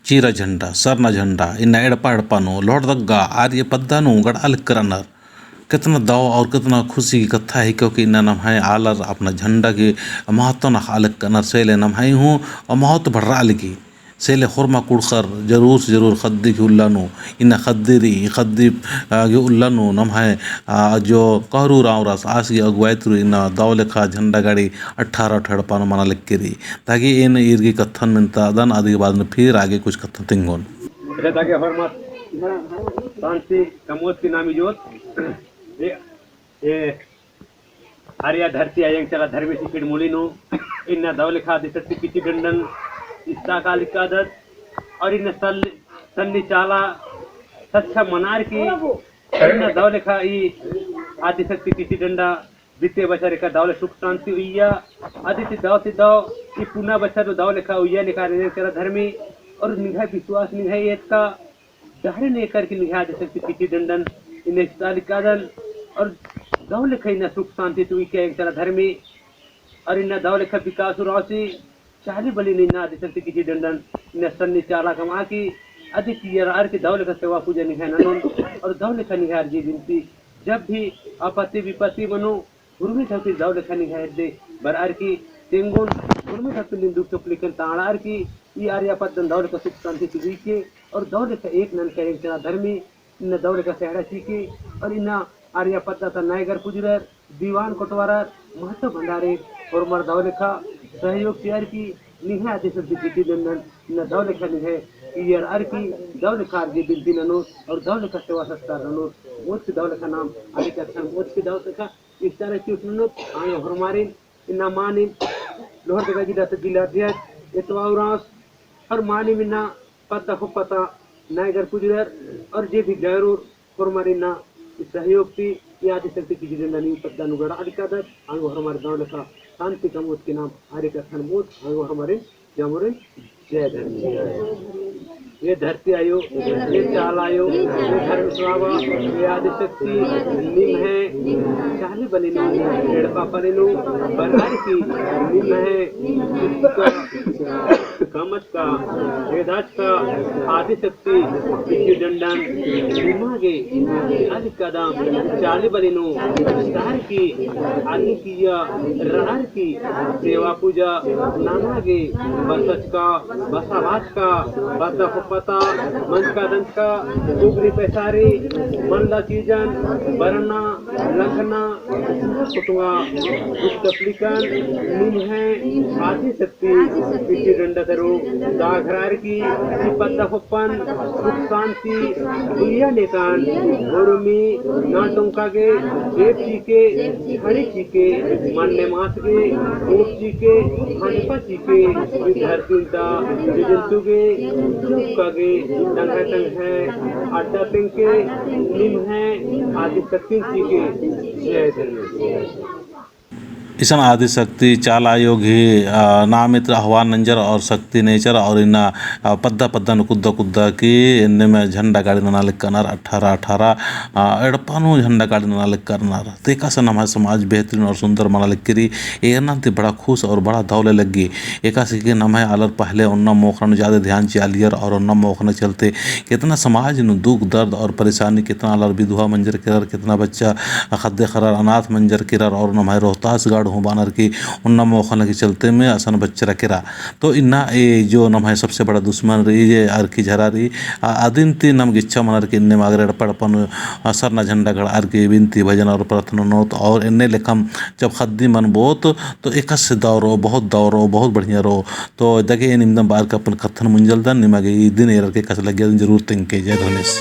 ಚೀರ झंडा सरना झंडा इन्ना एड़पा एड़पानो लौटदग्गा आर्य पद्दानु गड़ अलग करनर कितना दाव और कितना खुशी की कथा है क्योंकि इन्ना नम है आलर अपना झंडा के महत्व न अलग करनर सेले नम है हूँ और महत्व बढ़ा अलगी सेले खुरमा कुड़कर जरूर से जरूर खद्दी की उल्लानो इन्ना खद्दीरी खद्दी की उल्लानो नम है जो कहरू राव रस आज की अगुवाई थ्रू इन्ना दाव लेखा झंडा गाड़ी 18 पानो मना लिख के दी ताकि इन ईर की कथन मिलता दन आदि के बाद में फिर आगे कुछ कथन तिंगोन ताकि हरमत शांति कमोद की नामी जोत ये आर्या धरती आयंग चला धर्मी सिकड़ मुलिनो इन्ना दाव लेखा दिसती किची गंडन इस्ताकालिकादत और इन सन्नी चाला सच्चा मनार की इन दौले का ई आदिशक्ति किसी डंडा द्वितीय बचर का दौले सुख शांति हुईया आदित्य दाव ई पुनः बचर दौले का हुईया निकाल तेरा धर्मी और निगाह विश्वास निगाह एक का दाहरे ने कर की निगाह आदिशक्ति किसी डंडन इन इस्ताकालिकादन और दौले का इन सुख शांति हुई के एक तेरा धर्मी और इन दौले का विकास राशि चाली बली निन्ना आदिशक्ति किसी डंडन न सन्नी चाला कमा की आदित्य यार की दौले का सेवा पूजा निगाह ननन और दौले का निगाह जी बिनती जब भी आपत्ति विपत्ति बनो गुरुमी थकी दौले का निगाह दे बरार की तेंगुन गुरुमी थकी निंदुक चपलिकन ताड़ार की ये आर्या पद्दन दौले का सुख शांति की के और दौले का एक नन का एक जना धर्मी इन दौले का सेहड़ा सीखे और इन आर्या पद्दा ता नायगर पुजरर दीवान कोटवारा महत्व भंडारे और मर दौले का सहयोग शेयर की निहा आदिशक्ति किसी डंडन न दौले का निहा यार आर की दौले कार जी बिनती ननो और दौले का सेवा सत्कार ननो मोच की दौले का नाम आदि का संग मोच की दौले का इस तरह की सुनो आए हरमारी इन्ना मानी लोहर के जिला से जिला दिया इतवाउरास और मानी मिन्ना पता को पता नायगर पुजरर और जे भी जरूर हरमारी ना सहयोग की ये आदिशक्ति किसी डंडन नहीं पता नुगड़ा अधिकादर आंगो हमारे दौले का शांति कमोद के नाम आर्य का मोद आंगो हमारे जामुरे जय धर्म ये धरती आयो ये चाल आयो ये धर्म स्वावा ये आदिशक्ति निम है चाली बनी नो एड़पा पने नो बनार की निम है इसका कामत का वेदात का आदिशक्ति विद्यु दंडन निमागे आदि कदम चाली बनी नो स्टार की आदि की रार की सेवा पूजा नानागे बसच का बसावाच का बसा पता मन का दंत का उगरी पैसारी मंदा चीजन बरना लखना कुटुआ दुष्टप्लिकन निम है आदि शक्ति किसी डंडा दरो दाघरार की पत्ता फपन सुख शांति दुनिया नेकान गोरुमी नाटुंका के देव जी के हरि जी के मन ने मास के ऊट जी के हनपा जी के धरतीता जंतु के कगे दंगा तंग है अड्डा पिंग के निम है आदि शक्ति के जय धर्म ईसन आदिशक्ति चाल आयोग ही नामित्र आह्वान नंजर और शक्ति नेचर और इन पद्दा पद्दा कुद्दा कुद्दा की इनमें झंडा गाड़ी नालिक करनार 18 एड़पानो झंडा गाड़ी नालिक करनार तेका से हमारे समाज बेहतरीन और सुंदर मनालिक करी ये नाते बड़ा खुश और बड़ा दौले लगी एका से के नाम है आलर पहले उन्ना मोखन ज़्यादा ध्यान चालियर और उन्ना मोखन चलते कितना समाज नु दुख दर्द और परेशानी कितना आलर विधवा मंजर किरर कितना बच्चा खद्दे खरार अनाथ मंजर किरर और नमाय रोहतास गाड़ हूँ बानर की उन्ना मोखन के चलते में असन बच्चा रखेरा तो इन्ना ये जो नम है सबसे बड़ा दुश्मन रही ये आर की झरा रही आदिन ती नम इच्छा मनर के इन्ने मागरे पड़पन सरना झंडा गढ़ आर की विनती भजन और प्रार्थना नोत और इन्ने लेखम जब खद्दी मन बोत तो एक से दौरो बहुत बढ़िया रहो तो देखे निम्दम बार का अपन कथन मुंजल दन निमागे दिन एर के कस लगे जरूर तिंके जय धनेश।